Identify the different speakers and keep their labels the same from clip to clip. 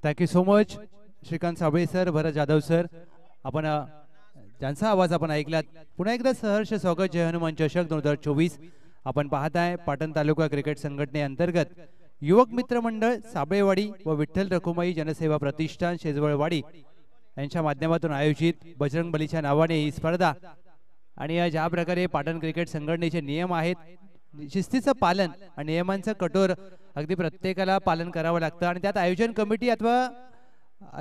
Speaker 1: Thank you so much Shrikant Sable sir, Bharat Jadhav sir. आपण ज्यांचा आवाज आपण ऐकलात, पुन्हा एकदा सहर्ष स्वागत जय हनुमान चषक 2024. आपण पाहताय पाटण तालुका क्रिकेट संघटनेअंतर्गत युवक मित्र मंडळ साबळेवाडी व विठ्ठल रखुमाई जनसेवा प्रतिष्ठान शेजवळवाडी यांच्या माध्यमातून आयोजित बजरंग बलीच्या नावाने ही स्पर्धा. आणि ज्या प्रकारे पाटण क्रिकेट संघटनेचे नियम आहेत, शिस्तीचं पालन आणि नियमांचं कठोर अगदी प्रत्येकाला पालन करावं लागतं. आणि त्यात आयोजन कमिटी अथवा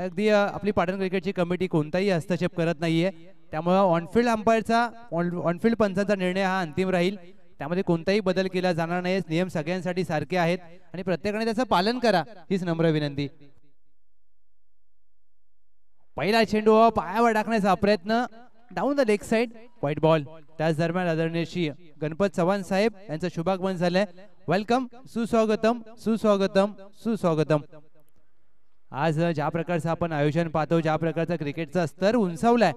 Speaker 1: अगदी आपली पाटण क्रिकेटची कमिटी कोणताही हस्तक्षेप करत नाहीये. त्यामुळे ऑनफिल्ड अंपायरचा ऑनफिल्ड पंचांचा निर्णय हा अंतिम राहील. त्यामध्ये कोणताही बदल केला जाणार नाही. नियम सगळ्यांसाठी सारखे आहेत आणि प्रत्येकाने त्याचं पालन करा हीच नम्र विनंती. पहिला चेंडू पायावर टाकण्याचा प्रयत्न down the leg side, white ball. त्याच दरम्यान आदरणीय श्री गणपत चव्हाण साहेब यांचं शुभागमन झालंय. वेलकम, सुस्वागतम सुस्वागतम सुस्वागतम. आज ज्या प्रकारचं आपण आयोजन पाहतो, ज्या प्रकारचा क्रिकेटचा स्तर उंचावलाय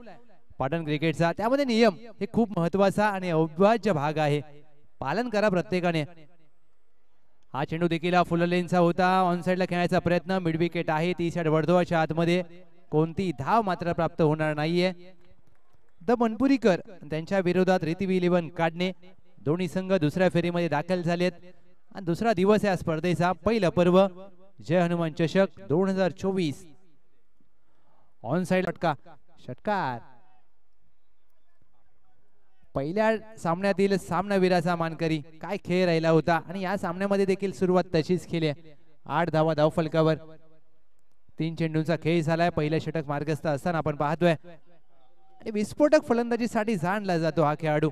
Speaker 1: पाटण क्रिकेटचा, त्यामध्ये नियम हे खूप महत्वाचा आणि अविभाज्य भाग आहे. पालन करा प्रत्येकाने. हा चेंडू देखील फुल लेनचा होता. ऑन साइडला खेळायचा प्रयत्न, मिड विकेट आहे. ती साइड वर्धवाच्या आतमध्ये कोणती धाव मात्र प्राप्त होणार नाहीये. द बनपुरीकर त्यांच्या विरोधात रितीव्ही 11 काढणे. दोन्ही संघ दुसऱ्या फेरीमध्ये दाखल झालेत आणि दुसरा दिवस या स्पर्धेचा. पहिलं पर्व जय हनुमान चषक 2024. ऑन साइड षटका, षटकार. पहिल्या सामन्यातील सामनावीराचा मानकरी. काय खेळ राहिला होता आणि या सामन्यामध्ये देखील सुरुवात तशीच केली. 8 धावा धावफलकावर. 3 चेंडूंचा खेळ झालाय. पहिलं षटक मार्गस्थ असताना आपण पाहतोय आणि विस्फोटक फलंदाजीसाठी जाणला जातो हा खेळाडू.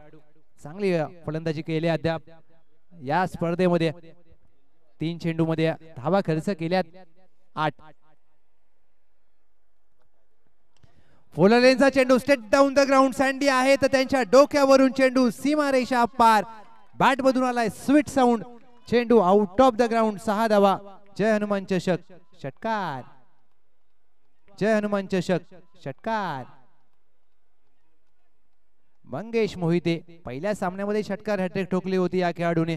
Speaker 1: चांगली फलंदाजी केली अद्याप या स्पर्धेमध्ये. 3 चेंडू मध्ये धावा खर्च केल्यात 8. फोललेनचा चेंडू state down the ground. Sandy आहे तर त्यांच्या डोक्यावरून चेंडू सीमारेषा पार. बॅट मधून आलाय स्वीट साऊंड. चेंडू आउट ऑफ द ग्राउंड. 6 धावा. जय हनुमान चषक षटकार. जय हनुमान चषक षटकार. मंगेश मोहिते पहिल्या सामन्यामध्ये षटकार हॅट्रिक ठोकली होती या खेळाडूने.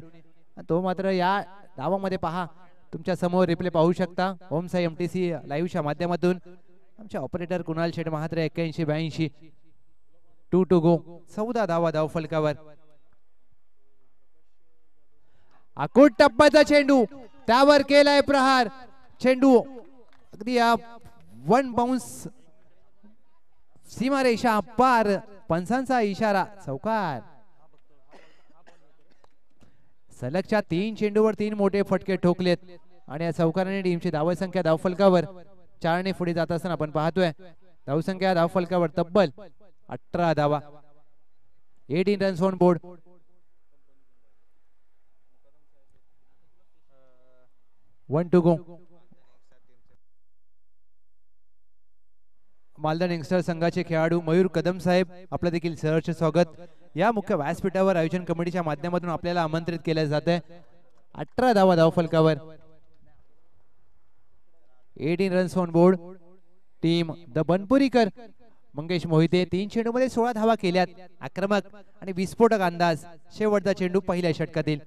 Speaker 1: तो मात्र या धावामध्ये पहा, तुमच्या समोर रिप्ले पाहू शकता ओम साई एमटीसी लाईव्हच्या माध्यमातून. आमचे operator Kunal Sheth Mhatre 81-82. 2 to go. 14 धावा धावफलकावर. अकोट टप्प्याचा चेंडू, त्यावर केलाय प्रहार. चेंडू अगदी 1 बाउन्स सीमारेषा पार. पंचांचा इशारा, चौकार. सलगच्या 3 चेंडूवर 3 मोठे फटके ठोकलेत आणि या चौकाराने टीमची धावसंख्या धावफलकावर 4 ने पुढे जात असताना आपण पाहतोय. धावसंख्या धावफलकावर तब्बल 18 धावा. 18 runs on board. One to go. Malda youngster संघाचे खेळाडू मयूर कदम साहेब आपलं देखील सहर्ष स्वागत. या मुख्य व्यासपीठावर आयोजन कमिटीच्या माध्यमातून आपल्याला आमंत्रित केले जात आहे. 18 धावा धावफलकावर. 18 runs on board. Team the Banpurikar Mangesh Mohite 3 चेंडूमध्ये 16 धावा केल्यात. आक्रमक आणि विस्फोटक अंदाज. शेवटचा चेंडू पहिल्या षटकातील.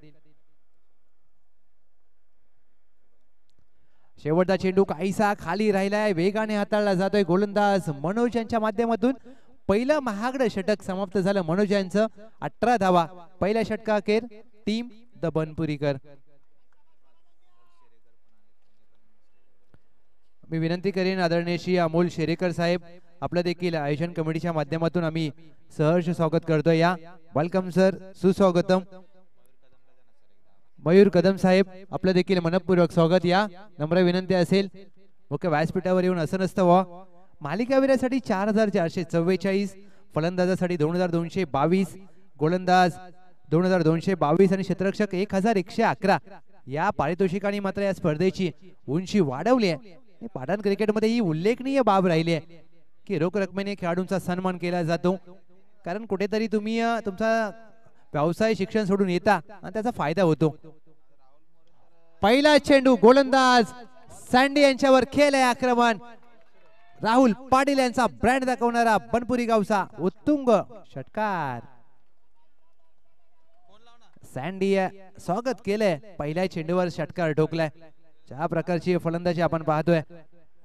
Speaker 1: शेवटचा चेंडू काहीसा खाली राहिलाय. वेगाने हाताळला जातोय गोलंदाज मनोज यांच्या माध्यमातून. पहिलं महागडं षटक समाप्त झालं मनोज यांचं. 18 धावा पहिल्या षटकाखेर. Team the बनपुरीकर. मी विनंती करेन आदरणीय श्री अमोल शेरेकर साहेब आपलं देखील आयोजन कमिटीच्या माध्यमातून आम्ही सहर्ष स्वागत करतोय. या वेलकम सर, सुस्वागतम. मयूर कदम साहेब आपलं देखील मनपूर्वक स्वागत. या नम्र विनंती असेल मुख्य व्यासपीठावर येऊन असं नसतं वा. मालिकावीरासाठी 4444, फलंदाजासाठी 2222, गोलंदाज 2222 आणि क्षेत्ररक्षक 1111 या पारितोषिकांनी मात्र या स्पर्धेची उंची वाढवली आहे. पाटण क्रिकेटमध्ये ही उल्लेखनीय बाब राहिली आहे की रोख रकमेने खेळाडूंचा सन्मान केला जातो. कारण कुठेतरी तुम्ही तुमचा व्यवसाय शिक्षण सोडून येता आणि त्याचा फायदा होतो. पहिला चेंडू गोलंदाज सँडी यांच्यावर खेळले आक्रमण. राहुल पाटील यांचा ब्रँड दाखवणारा बनपुरी गावचा उत्तुंग षटकार. सँडी स्वागत केलंय. पहिल्या चेंडूवर षटकार ठोकलाय. ज्या प्रकारची फलंदाजी आपण पाहतोय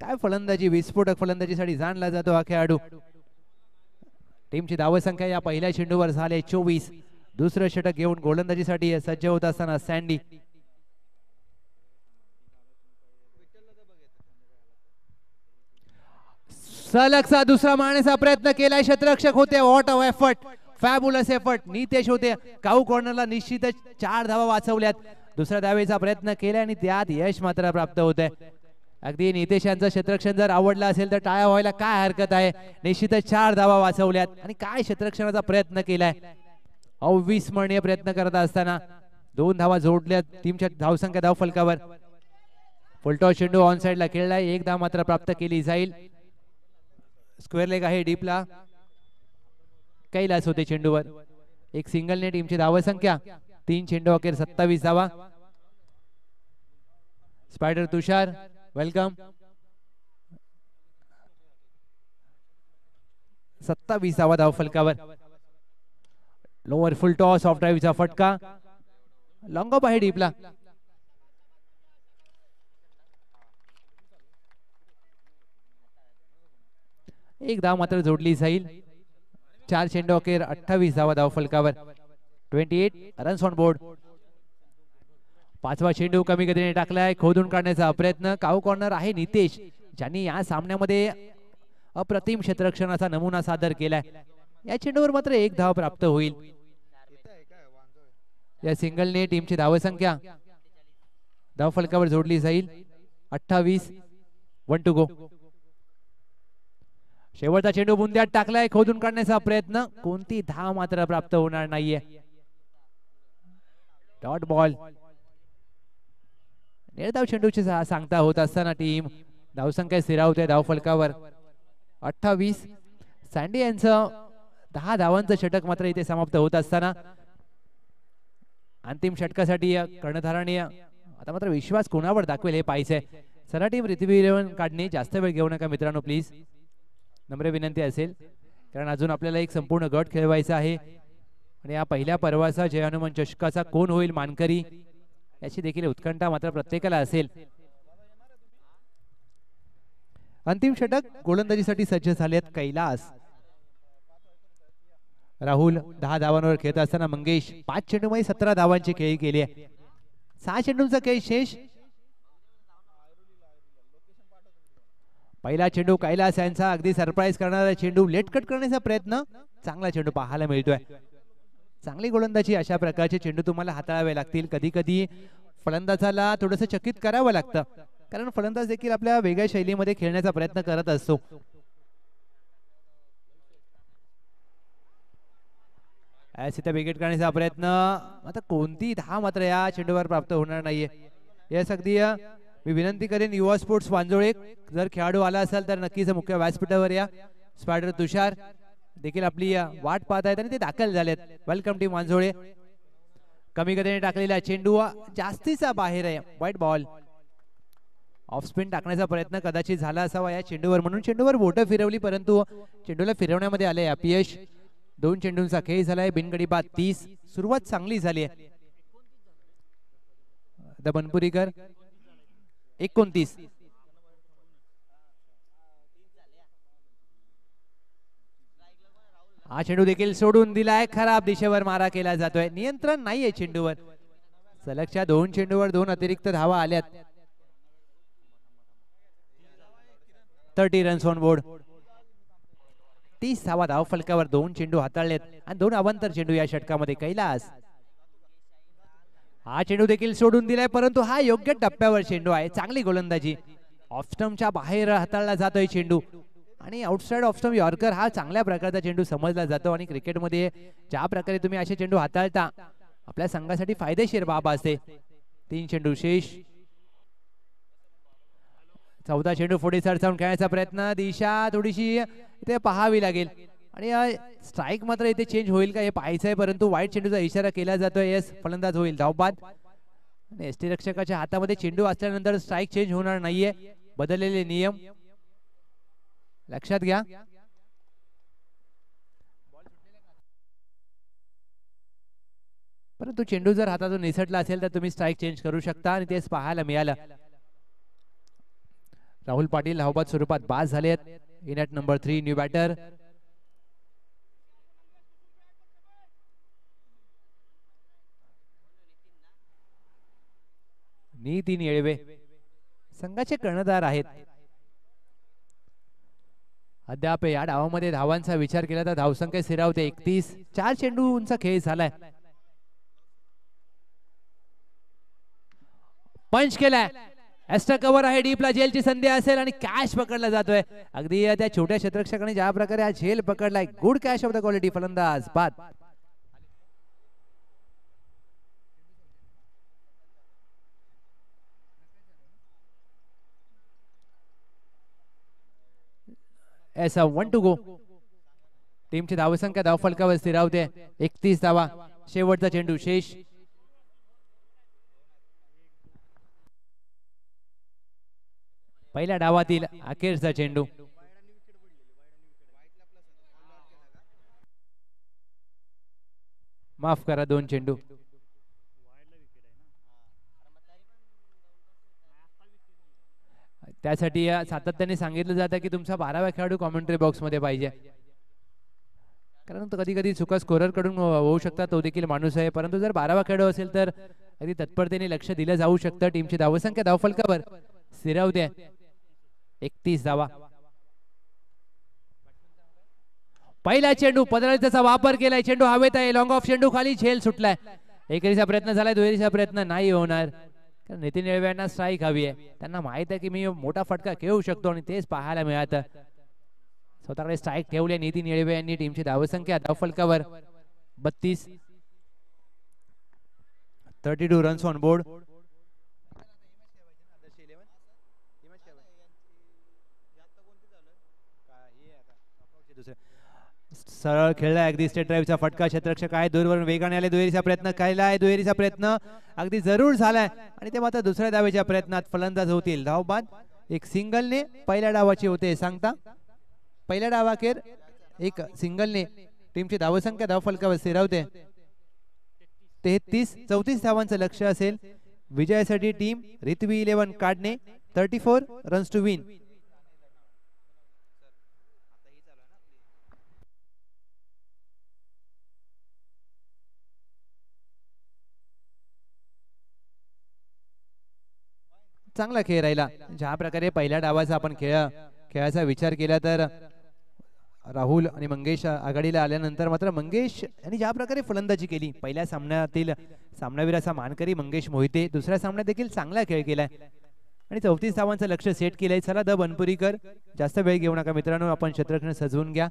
Speaker 1: काय फलंदाजी, विस्फोटक फलंदाजीसाठी जाणला जातो हा खेळाडू. टीमची धावसंख्या या पहिल्या चेंडूवर झाले 24. दुसरं षटक घेऊन गोलंदाजीसाठी सज्ज होत असताना सँडी. सलगचा दुसरा मारण्याचा प्रयत्न केलाय, क्षेत्ररक्षक होते. What a effort, fabulous effort. Nitesh होते काऊ कॉर्नरला, निश्चितच 4 धावा वाचवल्यात. दुसऱ्या धावेचा प्रयत्न केला आणि त्यात यश मात्र प्राप्त होत आहे. अगदी नितेश यांचं क्षेत्ररक्षण जर आवडलं असेल तर टाळ्या व्हायला काय हरकत आहे. निश्चितच 4 धावा वाचवल्यात आणि काय क्षेत्ररक्षणाचा प्रयत्न केलाय. अविस्मरणीय प्रयत्न करत असताना 2 धावा जोडल्यात. टीमच्या धावसंख्या धावफलकावर. फुलटॉस चेंडू ऑन साइडला खेळलाय, 1 धाव मात्र प्राप्त केली जाईल. स्क्वेअर लेग आहे डीपला. कैलास होते चेंडूवर. एक सिंगलने टीमची धावसंख्या 3 चेंडू अखेर 27 धावा. स्पायडर तुषार वेलकम. 27 धावा धावफलकावर. लोअर फुल टॉस, ऑफ ड्राईव्हचा फटका. लॉंग ऑफ आहे डीपला. एक धाव मात्र जोडली जाईल. 4 चेंडू अखेर 28 धावा धावफलकावर. 28 रन्स ऑन बोर्ड. 5वा चेंडू कमी गतीने टाकलाय, खोदून काढण्याचा प्रयत्न. काऊ कॉर्नर आहे नितेश, ज्यांनी या सामन्यामध्ये अप्रतिम क्षेत्ररक्षणाचा नमुना सादर केलाय. या चेंडूवर मात्र 1 धाव प्राप्त होईल. या सिंगलने टीमची धावसंख्या धावफलकावर जोडली जाईल. 28. 1 टू गो. शेवटचा चेंडू बुंद्यात टाकलाय, खोदून काढण्याचा प्रयत्न. कोणती धाव मात्र प्राप्त होणार नाहीये. Dot ball. निर्धाव चेंडूची सांगता होत असताना टीम धावसंख्या स्थिरावते धावफलकावर. 28. सँडी यांचं 10 धावांचं षटक मात्र इथे समाप्त होत असताना अंतिम षटकासाठी कर्णधाराने आता मात्र विश्वास कोणावर दाखवेल हे पाहायचंय. चला टीम पृथ्वी काढणे, जास्त वेळ घेऊ नका मित्रांनो प्लीज. नम्र विनंती असेल, कारण अजून आपल्याला एक संपूर्ण गट खेळवायचा आहे आणि या पहिल्या पर्वाचा जय हनुमान चषकाचा कोण होईल मानकरी याची देखील उत्कंठा मात्र प्रत्येकाला असेल. अंतिम षटक गोलंदाजीसाठी सज्ज झालेत कैलास. राहुल 10 धावांवर खेळत असताना मंगेश 5 चेंडूमध्ये 17 धावांची खेळी केली आहे. 6 चेंडूंचा खेळ शेष. पहिला चेंडू कैलास यांचा, अगदी सरप्राईज करणारा चेंडू. लेट कट करण्याचा प्रयत्न. चांगला चेंडू पाहायला मिळतोय. चांगली गोलंदाजी अशा प्रकारचे चेंडू तुम्हाला हाताळावे लागतील. कधी कधी फलंदाजाला थोडंसं चकित करावं लागतं, कारण फलंदाज देखील आपल्या वेगळ्या शैलीमध्ये खेळण्याचा प्रयत्न करत असतो. इथे विकेट काढण्याचा प्रयत्न. आता कोणती धाव मात्र या चेंडूवर प्राप्त होणार नाहीये. यास अगदी मी विनंती करेन युवा स्पोर्ट्स वांजोळे, जर खेळाडू आला असेल तर नक्कीच मुख्य व्यासपीठावर या. स्पायडर तुषार देखील आपली वाट पाहत आहेत आणि ते दाखल झालेत. Welcome team Wanjole. कमी गतीने टाकलेला चेंडू जास्तीचा बाहेर आहे. White ball. ऑफ स्पिन टाकण्याचा प्रयत्न कदाचित झाला असावा या चेंडूवर, म्हणून चेंडूवर बोटं फिरवली, परंतु चेंडूला फिरवण्यामध्ये आले अपयश. 2 चेंडूंचा खेळ झालाय. बिनगडी बाद 30. सुरुवात चांगली झाली आहे. बनपुरीकर 29. हा चेंडू देखील सोडून दिलाय. खराब दिशेवर मारा केला जातोय. नियंत्रण नाहीये चेंडूवर. सलगच्या 2 चेंडूवर 2 अतिरिक्त धावा आल्यात. 30 रन्स ऑन बोर्ड. 30 धावा धावफलकावर. 2 चेंडू हाताळलेत आणि 2 अवांतर चेंडू या षटकामध्ये. कैलास हा चेंडू देखील सोडून दिलाय, परंतु हा योग्य टप्प्यावर चेंडू आहे. चांगली गोलंदाजी. ऑफस्टम्पच्या बाहेर हाताळला जातोय चेंडू आणि आउटसाइड ऑफस्टम्प यॉर्कर हा चांगल्या प्रकारचा चेंडू समजला जातो आणि क्रिकेटमध्ये ज्या प्रकारे तुम्ही असे चेंडू हाताळता आपल्या संघासाठी फायदेशीर बाब असते. 3 चेंडू शेष. 14 चेंडू पुढे सरसावून खेळण्याचा प्रयत्न. दिशा थोडीशी इथे पाहावी लागेल आणि स्ट्राइक मात्र इथे चेंज होईल का हे पाहायचंय, परंतु वाईट चेंडूचा इशारा केला जातोय. यस, फलंदाज होईल. धावबाद. एसटी रक्षकाच्या हातामध्ये चेंडू असल्यानंतर स्ट्राइक चेंज होणार नाहीये. बदललेले नियम लक्षात घ्या. परंतु चेंडू जर हातातून निसटला असेल तर तुम्ही स्ट्राइक चेंज करू शकता आणि तेच पाहायला मिळालं. राहुल पाटील धावबाद स्वरूपात बाद झालेत. In at number 3 new batter. Nitin Yelve संघाचे कर्णधार आहेत. अद्याप या डावामध्ये धावांचा विचार केला तर धावसंख्या स्थिरावते 31. 4 चेंडूंचा खेळ झालाय. पंच केलाय. एक्स्ट्रा कव्हर आहे. डीपला झेलची संधी असेल आणि कॅच पकडला जातोय. अगदी त्या छोट्या क्षेत्ररक्षकाने ज्या प्रकारे हा झेल पकडलाय. Good catch of the quality. फलंदाज बाद. ऐसा 1 टू गो. टीमची धावसंख्या धावफलकावर स्थिरावते 31 धावा. शेवटचा चेंडू शेष. पहिल्या डावातील अखेरचा चेंडू. माफ करा 2 चेंडू. त्यासाठी सातत्याने सांगितलं जातं की तुमचा 12वा खेळाडू कॉमेंट्री बॉक्स मध्ये पाहिजे, कारण कधी कधी चुका स्कोरर कडून होऊ शकतात. तो देखील माणूस आहे, परंतु जर 12वा खेळाडू असेल तर अगदी तत्परतेने लक्ष दिलं जाऊ शकतं. टीमची धावसंख्या धावफलकावर स्थिरावते 31 धावा. पहिला चेंडू पदराचा वापर केलाय. चेंडू हवेत आहे. लॉंग ऑफ चेंडू खाली. झेल सुटलाय. एकेरीचा प्रयत्न झालाय. दुहेरीचा प्रयत्न नाही होणार. नितीन येळवे यांना स्ट्राईक हवी आहे. त्यांना माहित आहे की मी मोठा फटका खेळू शकतो आणि तेच पाहायला मिळत. स्वतःकडे स्ट्राईक ठेवले नितीन येळवे यांनी. टीमची धावसंख्या धावफलकावर 32. 32 रन्स ऑन बोर्ड. सरळ खेळलाय. अगदी स्टेट ड्राईव्हचा फटका. क्षेत्ररक्षक आहे. दूरवरून वेगाने आले. दुहेरीचा प्रयत्न केलाय. दुहेरीचा प्रयत्न अगदी जरूर झालाय आणि ते मात्र दुसऱ्या डावाच्या प्रयत्नात फलंदाज होतील. धाव बाद. एक सिंगलने पहिल्या डावाची होते सांगता. पहिल्या डावाखेर एक सिंगलने टीमची धावसंख्या धावफलकावर स्थिरावते 33. 34 धावांचं लक्ष्य असेल विजयासाठी. टीम रिथवी 11 काढणे. 34 रन्स टू विन. चांगला खेळ राहिला. ज्या प्रकारे पहिल्या डावाचा आपण खेळाचा विचार केला तर राहुल आणि मंगेश आघाडीला आल्यानंतर मात्र मंगेश यांनी ज्या प्रकारे फलंदाजी केली. पहिल्या सामन्यातील सामनावीराचा मानकरी मंगेश मोहिते. दुसऱ्या सामन्यात देखील चांगला खेळ केलाय आणि 34 धावांचं लक्ष सेट केलंय. चला द बनपुरीकर, जास्त वेळ घेऊ नका मित्रांनो. आपण क्षेत्ररक्षण सजवून घ्या.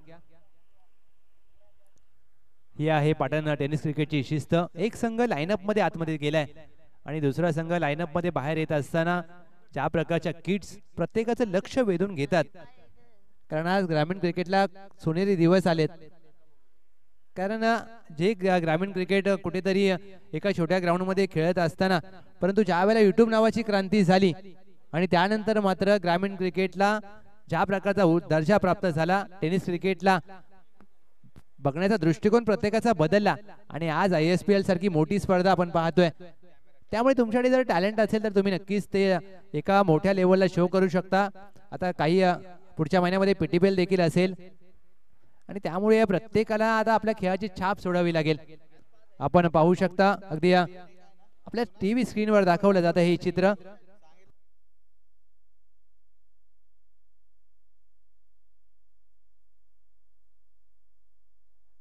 Speaker 1: ही आहे पाटण टेनिस क्रिकेटची शिस्त. एक संघ लाईनअप मध्ये आतमध्ये गेलाय आणि दुसरा संघ लाईनअप मध्ये बाहेर येत असताना ज्या प्रकारच्या किट्स प्रत्येकाचं लक्ष वेधून घेतात. कारण आज ग्रामीण क्रिकेटला सोनेरी दिवस आलेत. कारण जे ग्रामीण क्रिकेट कुठेतरी एका छोट्या ग्राउंड मध्ये खेळत असताना, परंतु ज्या वेळेला युट्यूब नावाची क्रांती झाली आणि त्यानंतर मात्र ग्रामीण क्रिकेटला ज्या प्रकारचा दर्जा प्राप्त झाला, टेनिस क्रिकेटला बघण्याचा दृष्टिकोन प्रत्येकाचा बदलला आणि आज ISPL सारखी मोठी स्पर्धा आपण पाहतोय. त्यामुळे तुमच्याकडे जर टॅलेंट असेल तर तुम्ही नक्कीच ते एका मोठ्या लेवलला शो करू शकता. आता काही पुढच्या महिन्यामध्ये PTPL देखील असेल आणि त्यामुळे प्रत्येकाला आता आपल्या खेळाची छाप सोडावी लागेल. आपण पाहू शकता अगदी आपल्या TV स्क्रीनवर दाखवलं जातं हे चित्र.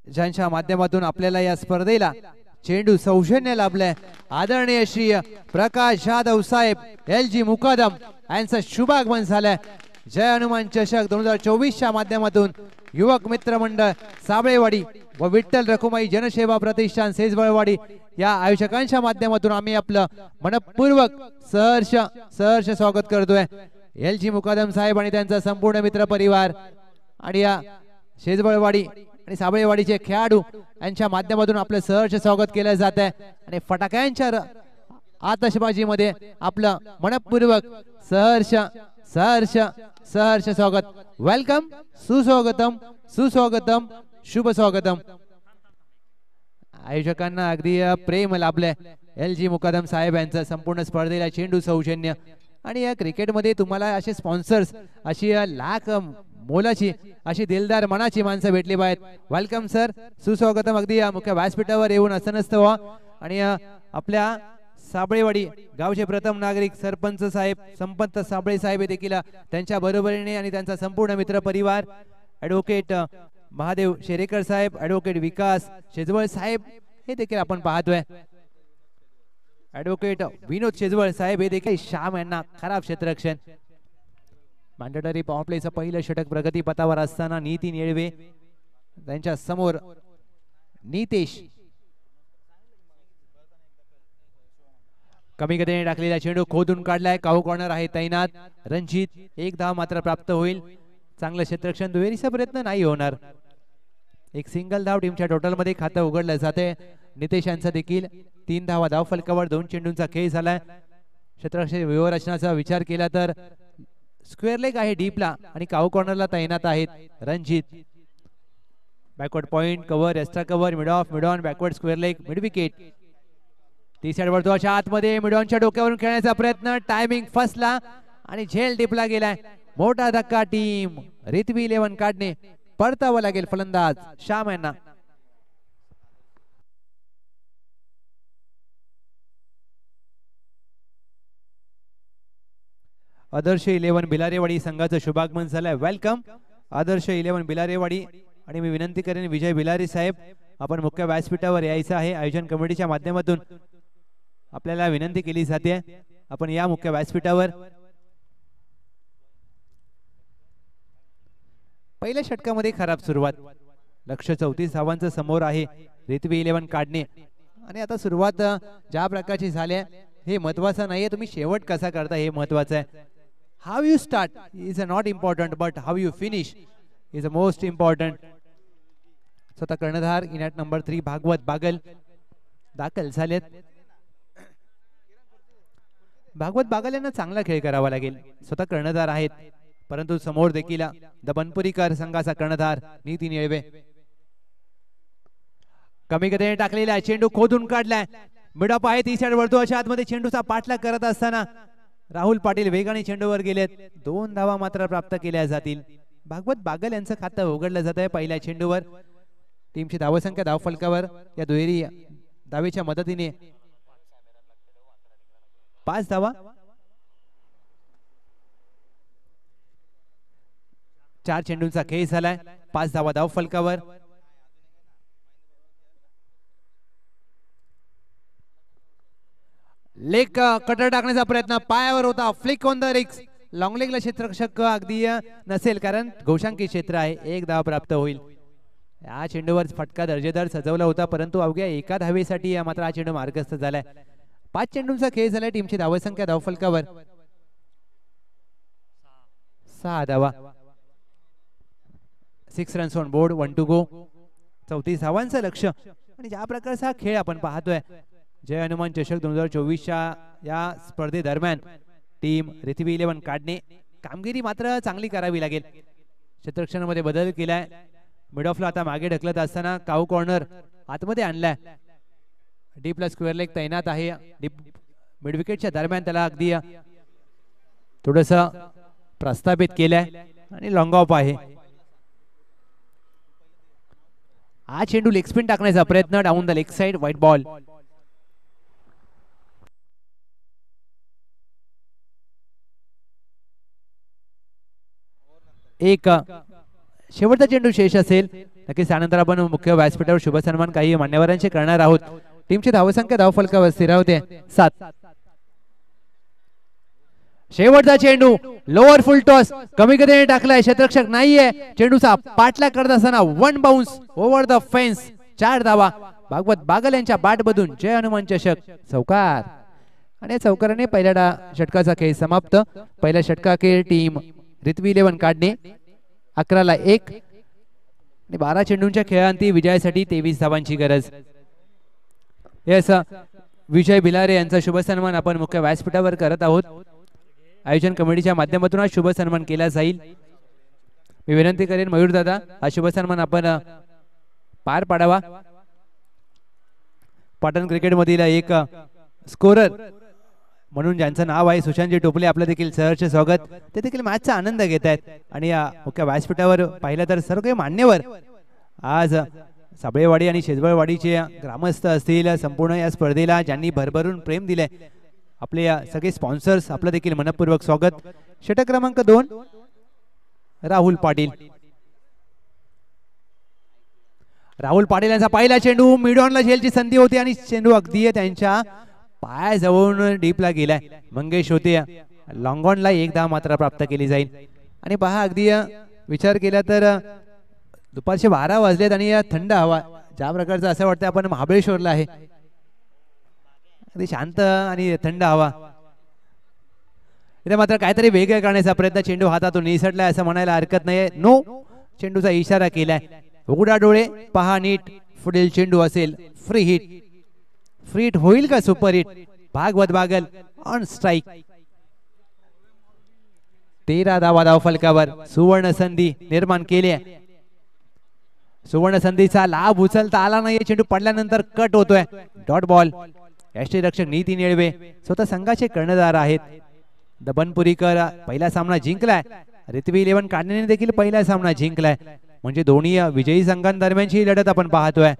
Speaker 1: ज्यांच्या माध्यमातून आपल्याला या स्पर्धेला चेंडू सौजन्य लाभलाय. आदरणीय श्री प्रकाश जाधव साहेब LG मुकादम यांचं शुभागमन झालंय. जय हनुमान चषक 2024च्या माध्यमातून युवक मित्र मंडळ साबळेवाडी व विठ्ठल रखुमाई जनसेवा प्रतिष्ठान सेजबळवाडी या आयोजकांच्या माध्यमातून आम्ही आपलं मनपूर्वक सहर्ष स्वागत करतोय. LG मुकादम साहेब आणि त्यांचा संपूर्ण मित्र परिवार आणि या सेजबळवाडी आणि साबळेवाडीचे खेळाडू यांच्या माध्यमातून आपलं सहर्ष स्वागत केलं जात आहे आणि फटाक्यांच्या आतषबाजीमध्ये आपलं मनपूर्वक सहर्ष स्वागत. वेलकम, सुस्वागतम, सुस्वागतम, शुभ स्वागतम. आयोजकांना अगदी प्रेम लाभलंय. LG मुकादम साहेब यांचं संपूर्ण स्पर्धेला चेंडू सौजन्य आणि या क्रिकेटमध्ये तुम्हाला असे स्पॉन्सर्स, अशी लाख मोलाची, अशी दिलदार मनाची माणसं भेटली पाहिजेत. वेलकम सर, सुस्वागतम. अगदी मुख्य व्यासपीठावर येऊन असं नसतं व्हा. आणि आपल्या साबळेवाडी गावचे प्रथम नागरिक सरपंच साहेब संपत साबळे साहेब देखील त्यांच्या बरोबरीने आणि त्यांचा संपूर्ण मित्र परिवार, ॲडव्होकेट महादेव शेरेकर साहेब, ॲडव्होकेट विकास शेजवळ साहेब हे देखील आपण पाहतोय. ॲडव्होकेट विनोद शेजवळ साहेब हे देखील श्याम यांना खराब क्षेत्ररक्षण. मॅन्डेटरी पॉवर प्लेचं पहिलं षटक प्रगती पथावर असताना नितीन येळवे त्यांच्या समोर नितेश. कमी गतीने टाकलेला चेंडू खोदून काढलाय. काऊ कॉर्नर आहे तैनात. रणजित, एक धाव मात्र प्राप्त होईल. चांगलं क्षेत्ररक्षण, दुहेरीचा प्रयत्न नाही होणार. एक सिंगल धाव टीमच्या टोटल मध्ये खातं उघडलं जाते. नितेश यांचा देखील 3 धावा धाव फलकावर 2 चेंडूंचा खेळ झालाय. क्षेत्ररक्षण व्यूहरचनाचा विचार केला तर स्क्वेअर लेग आहे डीपला आणि काऊ कॉर्नरला तैनात आहेत Ranjit. Backward point, cover, extra cover, mid of, mid on, backward square leg, mid wicket. 30 वर्तुळाच्या आतमध्ये मिडॉनच्या डोक्यावरून खेळण्याचा प्रयत्न, टायमिंग फसला आणि झेल टिपला गेलाय. मोठा धक्का टीम रिथवी 11 काढणे. परतावं लागेल फलंदाज श्याम यांना. आदर्श 11 बिलारेवाडी संघाचं शुभागमन झालंय. वेलकम आदर्श 11 बिलारेवाडी. आणि मी विनंती करेन विजय बिलारे साहेब, आपण मुख्य व्यासपीठावर यायचं आहे. आयोजन कमिटीच्या माध्यमातून आपल्याला विनंती केली जाते, आपण या मुख्य व्यासपीठावर. पहिल्या षटकामध्ये खराब सुरुवात, लक्ष 34 धावांचं समोर आहे. रिथवी 11 काढणे. आणि आता सुरुवात ज्या प्रकारची झाली हे महत्वाचं नाहीये, तुम्ही शेवट कसा करता हे महत्वाचं आहे. How you start is not important, but how you finish is a most important. स्वतः कर्णधार in at number 3 Bhagwat Bagal दाखल झालेत. भागवत बागल यांना चांगला खेळ करावा लागेल. स्वतः कर्णधार आहेत, परंतु समोर देखील द बनपुरीकर संघाचा कर्णधार नितीन येळवे. कमी गतीने टाकलेला चेंडू खोदून काढलाय. मिडॉप आहे 30 वर्तुळाच्या आतमध्ये. चेंडूचा पाठलाग करत असताना राहुल पाटील वेगाने चेंडूवर गेलेत. 2 धावा मात्र प्राप्त केल्या जातील. भागवत बागल यांचं खातं उघडलं जात आहे पहिल्या चेंडूवर. टीमची धावसंख्या धाव फलकावर या दुहेरी धावेच्या मदतीने 5 धावा. 4 चेंडूंचा खेळ झालाय. 5 धावा धाव फलकावर. लेग कटर टाकण्याचा प्रयत्न, पायावर होता. फ्लिक ऑन द रिक्स. लॉंग लेगला क्षेत्ररक्षक अगदी नसेल, कारण घोषांकित क्षेत्र आहे. 1 धाव प्राप्त होईल. या चेंडूवर फटका दर्जेदार सजवला होता, परंतु अवघ्या एका धावेसाठी मात्र हा चेंडू मार्गस्थ झालाय. 5 चेंडूंचा खेळ झालाय. टीमची धावसंख्या धाव फलकावर 6 धावा. 6 runs on board, 1 to go. 34 धावांचं लक्ष. आणि ज्या प्रकारचा खेळ आपण पाहतोय, जय हनुमान चषक 2024च्या या स्पर्धेदरम्यान टीम रिथवी 11 काढणे. कामगिरी मात्र चांगली करावी लागेल. क्षेत्ररक्षणामध्ये बदल केलाय. मिड ऑफला आता मागे ढकलत असताना काऊ कॉर्नर आतमध्ये आणलाय. डीपला स्क्वेअर लेग तैनात आहे. डीप मिड विकेटच्या दरम्यान त्याला अगदी थोडस प्रस्थापित केलंय आणि लॉंग ऑफ आहे. हा चेंडू लेग स्पिन टाकण्याचा प्रयत्न, down the leg side, white ball. एक शेवटचा चेंडू शेष असेल. नक्कीच त्यानंतर आपण मुख्य व्यासपीठावर शुभ सन्मान काही मान्यवरांचे करणार आहोत. टीमची धावसंख्या धाव फलकावर स्थिर होते 7. शेवटचा चेंडू लोअर फुल टॉस, कमी गतीने टाकलाय. क्षेत्ररक्षक नाहीये. चेंडूचा पाठलाग करत असताना 1 बाउन्स ओव्हर द फेन्स. 4 धावा. भागवत बागल यांच्या बॅट मधून जय हनुमान चषक चौकार. आणि चौकाराने पहिल्या षटकाचा खेळ समाप्त. पहिल्या षटका खेळ टीम रिथवी 11 काढणे 11ला 1 आणि 12 चेंडूंच्या खेळांती विजयासाठी 23 धावांची गरज. यस, विजय बिलारे यांचा शुभ सन्मान आपण मुख्य व्यासपीठावर करत आहोत. आयोजन कमिटीच्या माध्यमातून हा शुभ सन्मान केला जाईल. मी विनंती करेन मयूर दादा, हा शुभ सन्मान आपण पार पाडावा. पाटण क्रिकेट मधील एक स्कोरर म्हणून ज्यांचं नाव आहे सुशांतजी टोपले आपलं देखील सहर्ष स्वागत. ते देखील मॅचचा आनंद घेत आहेत आणि या मुख्य व्यासपीठावर पाहिलं तर सर्व काही मान्यवर आज साबळेवाडी आणि शेजवळवाडीचे ग्रामस्थ असतील संपूर्ण या स्पर्धेला ज्यांनी भरभरून प्रेम दिले आपले सगळे स्पॉन्सर्स आपलं देखील मनपूर्वक स्वागत. षटक क्रमांक 2 राहुल पाटील. राहुल पाटील यांचा पहिला चेंडू मिडऑनला झेलची संधी होती आणि चेंडू अगदी त्यांच्या पायाजवळून डीपला गेलाय. मंगेश होते लॉंग ऑनला एक धाव मात्र प्राप्त केली जाईल. आणि पहा अगदी विचार केला तर दुपारचे 12 वाजलेत आणि या थंड हवा ज्या प्रकारचं असं वाटतं आपण महाबळेश्वरला आहे. अगदी शांत आणि थंड हवा. इथे मात्र काहीतरी वेगळं करण्याचा प्रयत्न चेंडू हातातून निसटलाय असं म्हणायला हरकत नाही. नो चेंडूचा इशारा केलाय. उघडा डोळे पहा नीट. पुढील चेंडू असेल फ्री हिट. फ्री हिट होईल का super hit? Bhagwat Bagal on strike. 13 धावा धावफलकावर सुवर्ण संधी निर्माण केली आहे. सुवर्ण संधीचा लाभ उचलता आला नाही. चेंडू पडल्यानंतर कट होतोय. Dot ball. यष्टीरक्षक नीती निळवे स्वतः संघाचे कर्णधार आहेत. दबनपुरीकर पहिला सामना जिंकलाय. रिथवी 11 काढण्याने देखील पहिला सामना जिंकलाय. म्हणजे दोन्ही विजयी संघांदरम्यानची लढत आपण पाहतोय.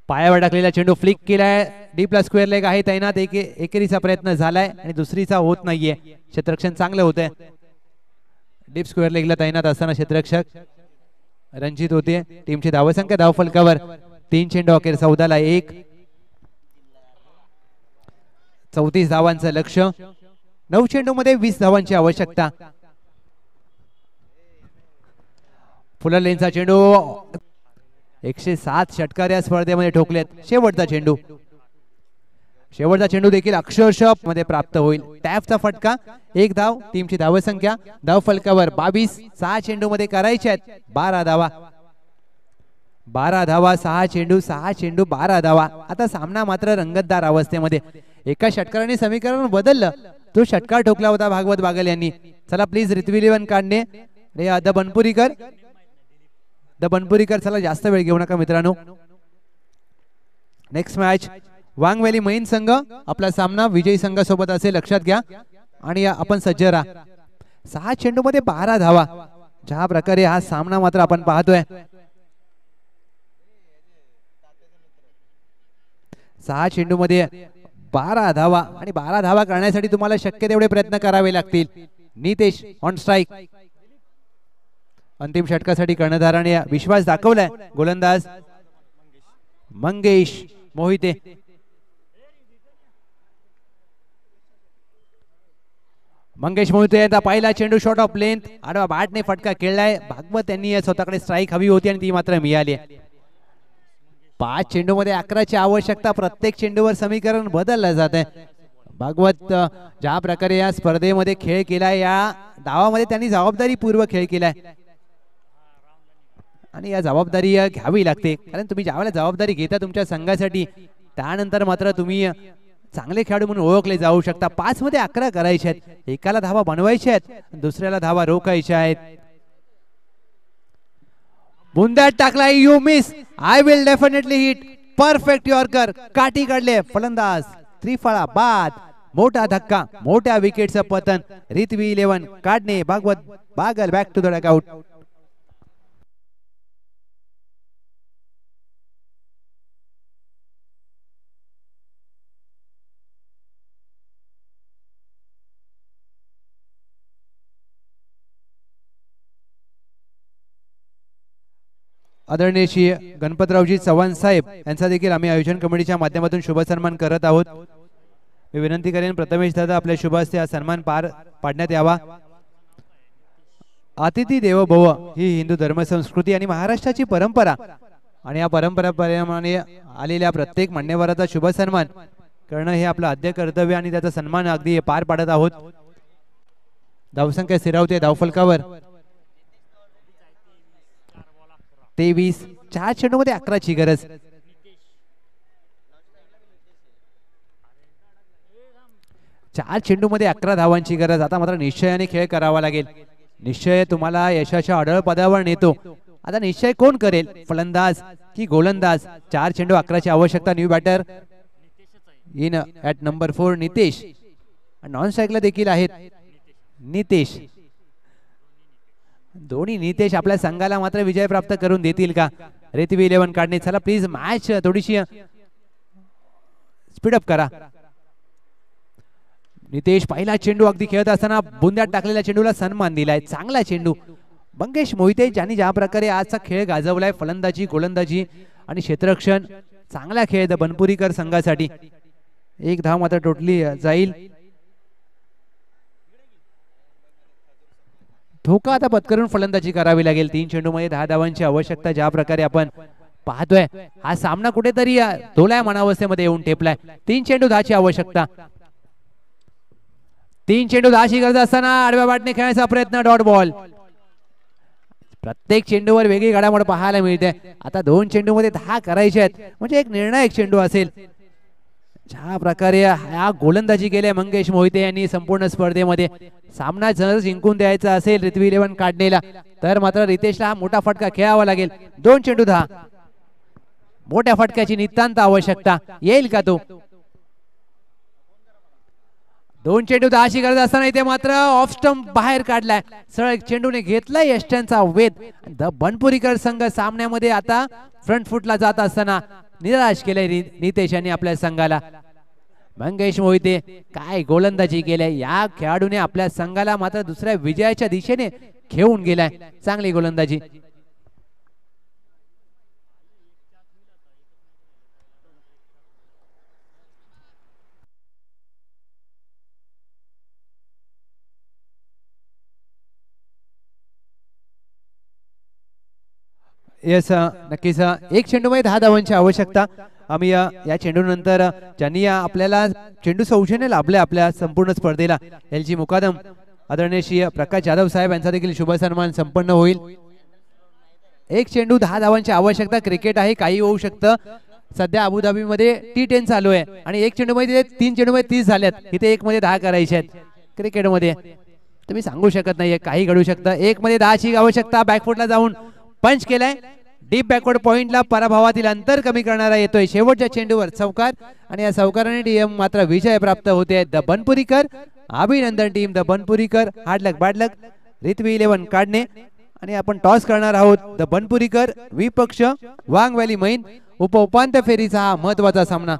Speaker 1: पायावर टाकलेला चेंडू फ्लिक केलाय. डीपला स्क्वेअर लेग आहे तैनात. एकेरीचा प्रयत्न झालाय आणि दुसरीचा होत नाहीये. क्षेत्ररक्षण चांगलं होतंय. डीप स्क्वेअर लेगला तैनात असताना क्षेत्ररक्षक रणजित होते. टीमची धावसंख्या धावफलकावर 3 चेंडू अखेर 14ला 1. 34 धावांचं लक्ष. 9 चेंडू मध्ये 20 धावांची आवश्यकता. फुलरलेनचा चेंडू 107 षटकार या स्पर्धेमध्ये ठोकलेत. शेवटचा चेंडू देखील अक्षरशः मध्ये प्राप्त होईल. टॅपचा फटका 1 धाव. टीमची धावसंख्या धावफलकावर 22. 6 चेंडू मध्ये करायचे आहेत 12 धावा. 12 धावा 6 चेंडू 12 धावा. आता सामना मात्र रंगतदार अवस्थेमध्ये. एका षटकाराने समीकरण बदललं. तो षटकार ठोकला होता भागवत बागल यांनी. चला प्लीज रिथवी 11 काढणे. द बनपुरीकर चला जास्त वेळ घेऊ नका मित्रांनो. नेक्स्ट मॅच वांग व्हॅली मैन संघ आपला सामना विजयी संघासोबत असेल लक्षात घ्या. आणि आपण सज्ज राहा. 6 चेंडू मध्ये 12 धावा. ज्या प्रकारे हा सामना मात्र आपण पाहतोय. 6 चेंडू मध्ये 12 धावा आणि 12 धावा करण्यासाठी तुम्हाला शक्य तेवढे प्रयत्न करावे लागतील. Nitesh on strike. अंतिम षटकासाठी कर्णधाराने विश्वास दाखवलाय. गोलंदाज मंगेश मोहिते. मंगेश मोहिते यांचा पहिला चेंडू शॉट ऑफ लेंथ आडवा बॅटने फटका खेळलाय. भागवत यांनी स्वतःकडे स्ट्राइक हवी होती आणि ती मात्र मिळाली. 5 चेंडू मध्ये 11ची आवश्यकता. प्रत्येक चेंडूवर समीकरण बदललं जात आहे. भागवत ज्या प्रकारे या स्पर्धेमध्ये खेळ केलाय या डावामध्ये त्यांनी जबाबदारीपूर्वक खेळ केलाय आणि या जबाबदारी घ्यावी लागते. कारण तुम्ही ज्यावेळेला जबाबदारी घेता तुमच्या संघासाठी त्यानंतर मात्र तुम्ही चांगले खेळाडू म्हणून ओळखले जाऊ शकता. 5 मध्ये 11 करायचे आहेत. एकाला धावा बनवायच्या आहेत दुसऱ्याला धावा रोखायच्या आहेत. बुंद्यात टाकलाय. You miss. I will definitely hit. Perfect yorker. काठी काढले फलंदाज. त्रिफळा बाद. मोठा धक्का. मोठ्या विकेटचं पतन. रिथवी 11 काढणे. Bhagwat Bagal back to the dugout. आदरणीय श्री गणपतरावजी चव्हाण साहेब यांचा देखील आम्ही आयोजन कमिटीच्या माध्यमातून शुभ सन्मान करत आहोत. मी विनंती करेन प्रथमेश दादा आपल्या शुभ हस्ते हा सन्मान पार पाडण्यात यावा. अतिथी देवो भव ही हिंदू धर्मसंस्कृती आणि महाराष्ट्राची परंपरा आणि या परंपरेप्रमाणे आलेल्या प्रत्येक मान्यवराचा शुभ सन्मान करणं हे आपलं आद्य कर्तव्य आणि त्याचा सन्मान अगदी पार पाडत आहोत. धावसंख्या स्थिरावते धावफलकावर 23. 4 चेंडू मध्ये 11ची गरज. चार चेंडू मध्ये 11 धावांची गरज. आता मात्र निश्चयाने खेळ करावा लागेल. निश्चय तुम्हाला यशाच्या अढळ पदावर नेतो. आता निश्चय कोण करेल, फलंदाज की गोलंदाज? 4 चेंडू 11ची आवश्यकता. New batter in at number 4 Nitesh. Non स्ट्राईकला देखील आहेत नितेश. दोन्ही नितेश आपल्या संघाला मात्र विजय प्राप्त करून देतील का? रेतवी 11 काढणे. चला प्लीज मॅच थोडीशी स्पीडअप करा. नितेश पहिला चेंडू अगदी खेळत असताना बुंद्यात टाकलेल्या चेंडूला सन्मान दिलाय. चांगला चेंडू. मंगेश मोहिते ज्यांनी ज्या प्रकारे आजचा खेळ गाजवलाय, फलंदाजी, गोलंदाजी आणि क्षेत्ररक्षण, चांगला खेळ द बनपुरीकर संघासाठी. एक धाव मात्र टोटली जाईल. धोका आता पत्करून फलंदाजी करावी लागेल. 3 चेंडूमध्ये 10 धावांची आवश्यकता. ज्या प्रकारे आपण पाहतोय हा सामना कुठेतरी दोलाय मनावस्थेमध्ये येऊन टेपलाय. 3 चेंडू 10 ची आवश्यकता. 3 चेंडू 10 ची गरज असताना आडव्या बॅटने खेळण्याचा प्रयत्न. Dot ball. प्रत्येक चेंडूवर वेगळी घडामोड पाहायला मिळते. आता 2 चेंडूमध्ये 10 करायचे आहेत म्हणजे एक निर्णायक चेंडू असेल. ज्या प्रकारे हा गोलंदाजी केली मंगेश मोहिते यांनी संपूर्ण स्पर्धेमध्ये, सामना जर जिंकून द्यायचा असेल रेतवी 11 काढणेला, तर मात्र रितेशला हा मोठा फटका खेळावा लागेल. 2 चेंडू 10. मोठ्या फटक्याची नितांत आवश्यकता. येईल का तो? 2 चेंडू 10 ची गरज असताना इथे मात्र ऑफ स्टंप बाहेर काढलाय. सरळ चेंडूने घेतलाय यष्ट्यांचा वेध. द बनपुरीकर संघ सामन्यामध्ये आता फ्रंट फुटला जात असताना निराश केलंय नितेश यांनी आपल्या संघाला. मंगेश मोहिते काय गोलंदाजी केली या खेळाडूने आपल्या संघाला मात्र दुसऱ्या विजयाच्या दिशेने घेऊन गेलाय. चांगली गोलंदाजी. येस नक्कीच. 1 चेंडूमध्ये 10 धावांची आवश्यकता. आम्ही या चेंडू नंतर ज्यांनी आपल्याला चेंडू सौजन्य लाभले आपल्या संपूर्ण स्पर्धेला, LG मुकादम आदरणीय श्री प्रकाश जाधव साहेब यांचा देखील शुभ सन्मान संपन्न होईल. 1 चेंडू 10 धावांची आवश्यकता. क्रिकेट आहे, काही होऊ शकतं. सध्या अबुधाबी मध्ये T10 चालू आहे आणि 1 चेंडू मध्ये 3 चेंडू मध्ये 30 झाल्यात. इथे 1 मध्ये 10 करायचे आहेत. क्रिकेटमध्ये तुम्ही सांगू शकत नाहीये, काही घडू शकतं. 1 मध्ये 10 ची आवश्यकता. बॅकफुटला जाऊन पंच केलाय. डीप बॅकवर्ड पॉइंटला पराभवातील अंतर कमी करणारा येतोय. शेवटच्या चेंडूवर चौकार आणि या चौकाराने टीम मात्र विजय प्राप्त होते. द बनपुरीकर. अभिनंदन team the Banpurikar. Hard luck bad luck. रेतवी 11 काढणे आणि आपण टॉस करणार आहोत. द बनपुरीकर विपक्ष वांग व्हॅली मैन. उपांत्य फेरीचा हा महत्वाचा सामना.